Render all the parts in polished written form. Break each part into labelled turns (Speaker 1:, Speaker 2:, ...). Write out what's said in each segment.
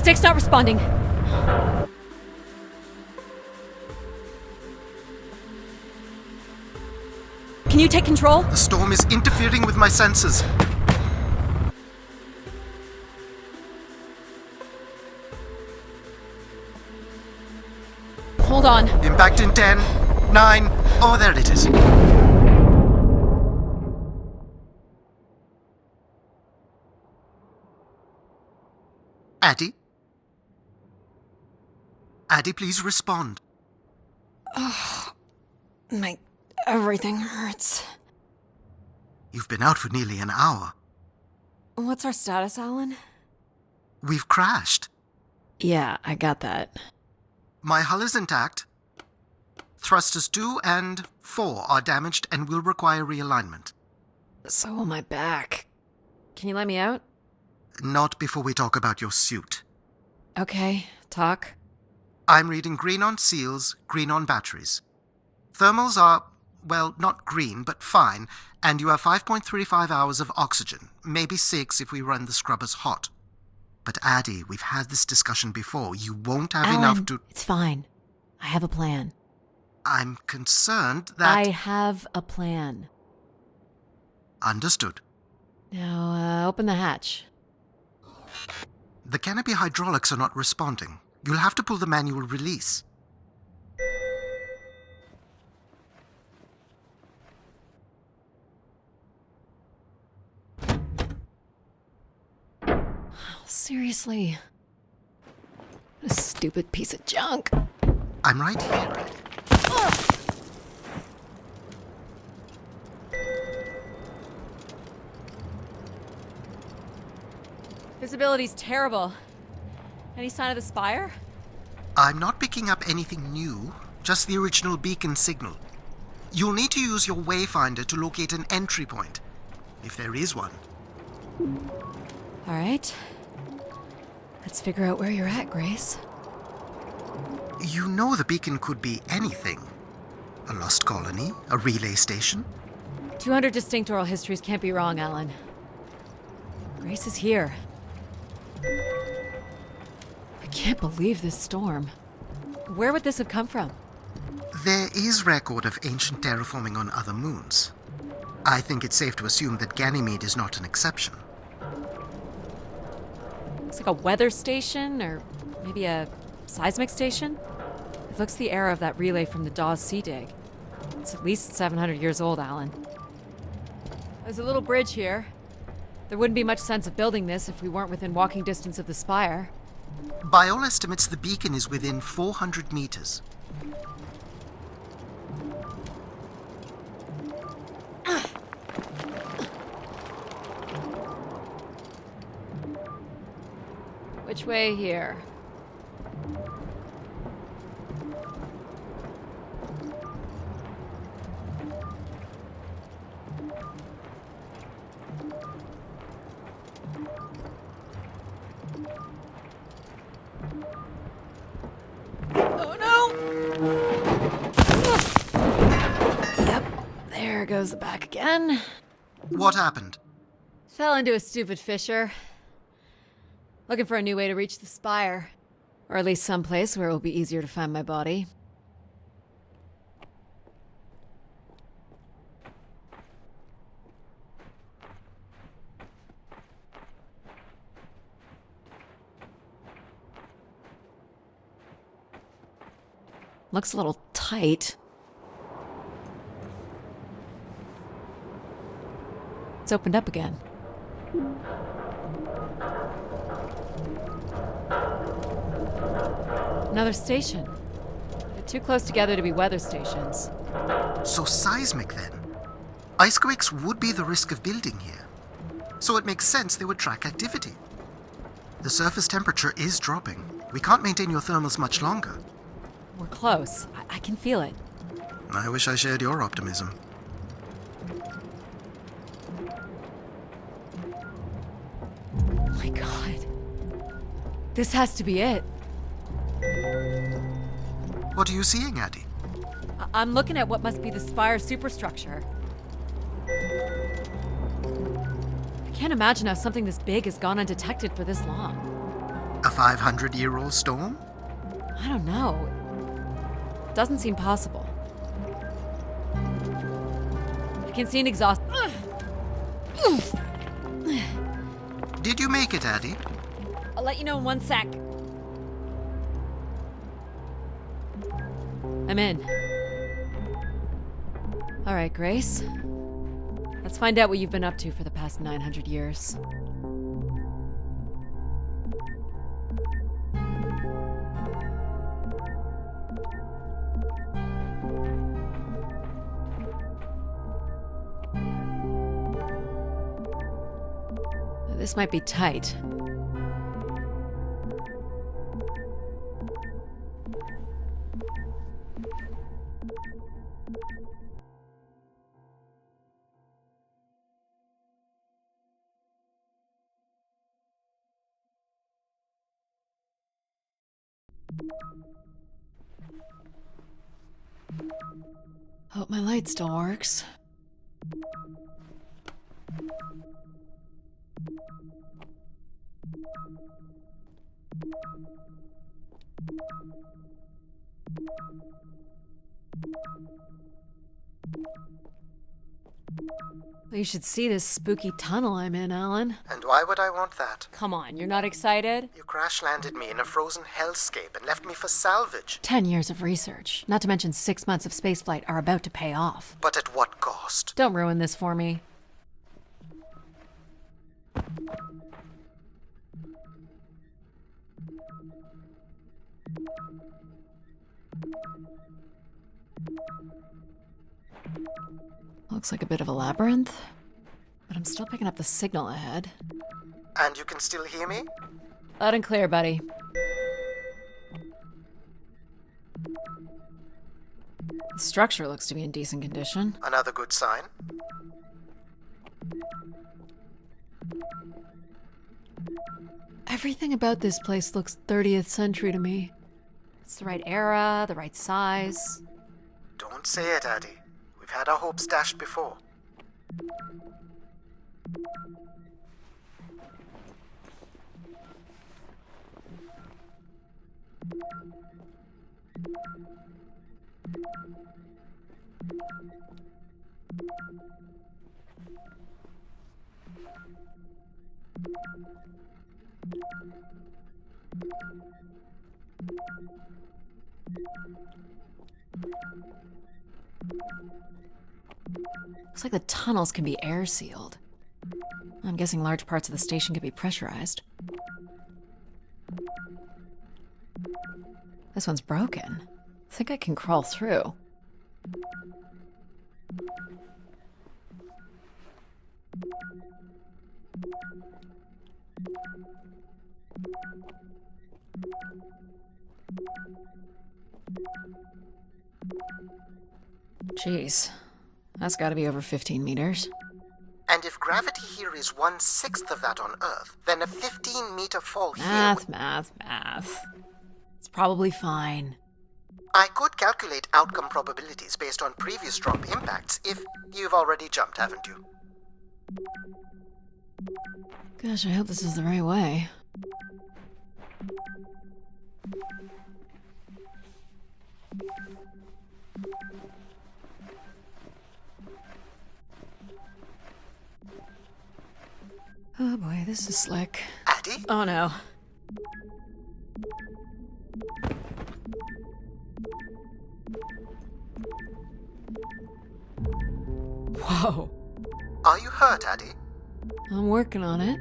Speaker 1: Stick's not responding. Can you take control?
Speaker 2: The storm is interfering with my sensors.
Speaker 1: Hold on.
Speaker 2: Impact in 10, 9, oh, there it is. Addie? Addie, please respond.
Speaker 1: Everything hurts.
Speaker 2: You've been out for nearly an hour.
Speaker 1: What's our status, Alan?
Speaker 2: We've crashed.
Speaker 1: Yeah, I got that.
Speaker 2: My hull is intact. Thrusters 2 and 4 are damaged and will require realignment.
Speaker 1: So will my back. Can you let me out?
Speaker 2: Not before we talk about your suit.
Speaker 1: Okay, talk.
Speaker 2: I'm reading green on seals, green on batteries. Thermals are, well, not green, but fine, and you have 5.35 hours of oxygen, maybe 6 if we run the scrubbers hot. But Addie, we've had this discussion before. You won't have enough to...
Speaker 1: It's fine. I have a plan.
Speaker 2: I'm concerned that...
Speaker 1: I have a plan.
Speaker 2: Understood.
Speaker 1: Now, open the hatch.
Speaker 2: The canopy hydraulics are not responding. You'll have to pull the manual release.
Speaker 1: Seriously. A stupid piece of junk.
Speaker 2: I'm right here.
Speaker 1: Visibility's terrible. Any sign of the spire?
Speaker 2: I'm not picking up anything new, just the original beacon signal. You'll need to use your wayfinder to locate an entry point, if there is one.
Speaker 1: All right. Let's figure out where you're at, Grace.
Speaker 2: You know the beacon could be anything. A lost colony, a relay station.
Speaker 1: 200 distinct oral histories can't be wrong, Alan. Grace is here. I can't believe this storm. Where would this have come from?
Speaker 2: There is record of ancient terraforming on other moons. I think it's safe to assume that Ganymede is not an exception.
Speaker 1: Looks like a weather station, or maybe a seismic station? It looks the era of that relay from the Dawes Sea Dig. It's at least 700 years old, Alan. There's a little bridge here. There wouldn't be much sense of building this if we weren't within walking distance of the spire.
Speaker 2: By all estimates, the beacon is within 400 meters.
Speaker 1: Which way here? Oh no! Yep, there goes the back again.
Speaker 2: What happened?
Speaker 1: Fell into a stupid fissure. Looking for a new way to reach the spire. Or at least someplace where it will be easier to find my body. Looks a little tight. It's opened up again. Another station. They're too close together to be weather stations.
Speaker 2: So seismic then. Icequakes would be the risk of building here. So it makes sense they would track activity. The surface temperature is dropping. We can't maintain your thermals much longer.
Speaker 1: We're close. I can feel it.
Speaker 2: I wish I shared your optimism.
Speaker 1: Oh my god. This has to be it.
Speaker 2: What are you seeing, Addie?
Speaker 1: I'm looking at what must be the spire superstructure. I can't imagine how something this big has gone undetected for this long.
Speaker 2: A 500-year-old storm?
Speaker 1: I don't know. Doesn't seem possible. I can see an exhaust.
Speaker 2: Did you make it, Addie?
Speaker 1: I'll let you know in 1 sec. I'm in. All right, Grace. Let's find out what you've been up to for the past 900 years. This might be tight. Hope my light still works. Well, you should see this spooky tunnel I'm in, Alan.
Speaker 2: And why would I want that?
Speaker 1: Come on, you're not excited?
Speaker 2: You crash-landed me in a frozen hellscape and left me for salvage.
Speaker 1: 10 years of research, not to mention 6 months of spaceflight, are about to pay off.
Speaker 2: But at what cost?
Speaker 1: Don't ruin this for me. Looks like a bit of a labyrinth, but I'm still picking up the signal ahead.
Speaker 2: And you can still hear me?
Speaker 1: Loud and clear, buddy. The structure looks to be in decent condition.
Speaker 2: Another good sign.
Speaker 1: Everything about this place looks 30th century to me. It's the right era, the right size.
Speaker 2: Don't say it, Addie. We've had our hopes dashed before.
Speaker 1: Looks like the tunnels can be air sealed. I'm guessing large parts of the station can be pressurized. This one's broken. I think I can crawl through. Jeez, that's gotta be over 15 meters.
Speaker 2: And if gravity here is 1/6 of that on Earth, then a 15-meter fall here
Speaker 1: Math. It's probably fine.
Speaker 2: I could calculate outcome probabilities based on previous drop impacts if you've already jumped, haven't you?
Speaker 1: Gosh, I hope this is the right way. Oh boy, this is slick.
Speaker 2: Addie?
Speaker 1: Oh no. Whoa.
Speaker 2: Are you hurt, Addie?
Speaker 1: I'm working on it.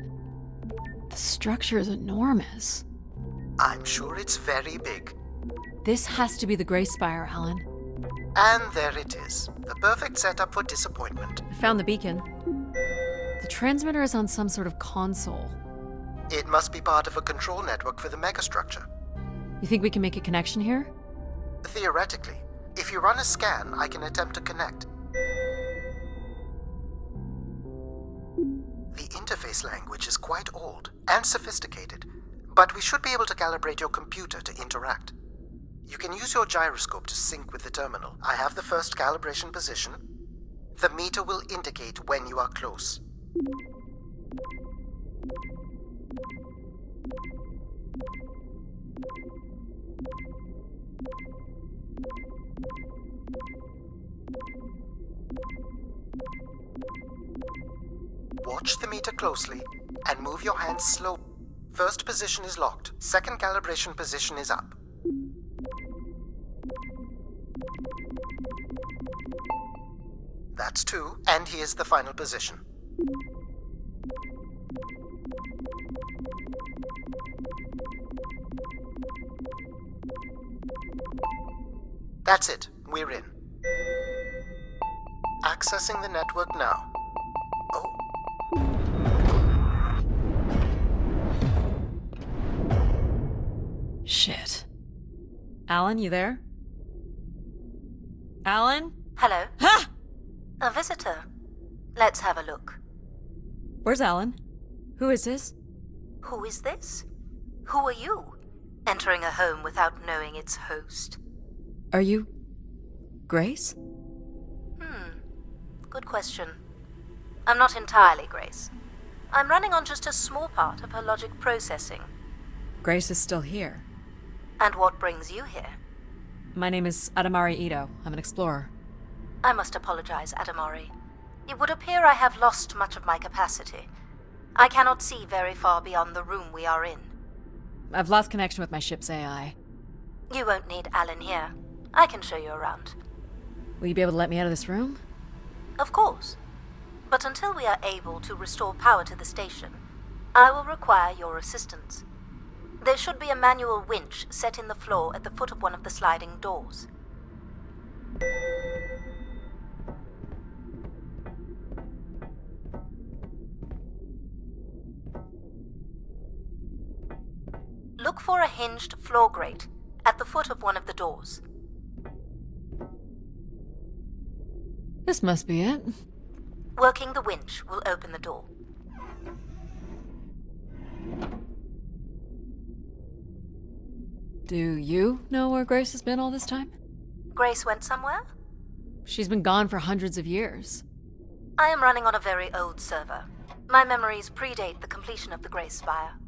Speaker 1: The structure is enormous.
Speaker 2: I'm sure it's very big.
Speaker 1: This has to be the Gray Spire, Alan.
Speaker 2: And there it is. The perfect setup for disappointment.
Speaker 1: I found the beacon. The transmitter is on some sort of console.
Speaker 2: It must be part of a control network for the megastructure.
Speaker 1: You think we can make a connection here?
Speaker 2: Theoretically. If you run a scan, I can attempt to connect. The interface language is quite old and sophisticated, but we should be able to calibrate your computer to interact. You can use your gyroscope to sync with the terminal. I have the first calibration position. The meter will indicate when you are close. Watch the meter closely and move your hands slow. First position is locked. Second calibration position is up. That's 2, and here's the final position. That's it. We're in. Accessing the network now. Oh.
Speaker 1: Shit. Alan, you there? Alan?
Speaker 3: Hello?
Speaker 1: Ha!
Speaker 3: A visitor. Let's have a look.
Speaker 1: Where's Alan? Who is this?
Speaker 3: Who is this? Who are you? Entering a home without knowing its host.
Speaker 1: Are you... Grace?
Speaker 3: Good question. I'm not entirely Grace. I'm running on just a small part of her logic processing.
Speaker 1: Grace is still here.
Speaker 3: And what brings you here?
Speaker 1: My name is Adamari Ito. I'm an explorer.
Speaker 3: I must apologize, Adamari. It would appear I have lost much of my capacity. I cannot see very far beyond the room we are in.
Speaker 1: I've lost connection with my ship's AI.
Speaker 3: You won't need Alan here. I can show you around.
Speaker 1: Will you be able to let me out of this room?
Speaker 3: Of course. But until we are able to restore power to the station, I will require your assistance. There should be a manual winch set in the floor at the foot of one of the sliding doors. Look for a hinged floor grate at the foot of one of the doors.
Speaker 1: This must be it.
Speaker 3: Working the winch will open the door.
Speaker 1: Do you know where Grace has been all this time?
Speaker 3: Grace went somewhere?
Speaker 1: She's been gone for hundreds of years.
Speaker 3: I am running on a very old server. My memories predate the completion of the Grace Spire.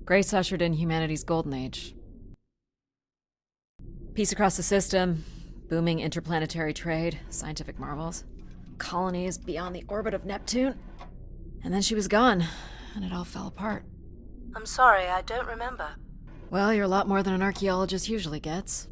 Speaker 1: Grace ushered in humanity's golden age. Peace across the system, booming interplanetary trade, scientific marvels, colonies beyond the orbit of Neptune. And then she was gone, and it all fell apart.
Speaker 3: I'm sorry, I don't remember.
Speaker 1: Well, you're a lot more than an archaeologist usually gets.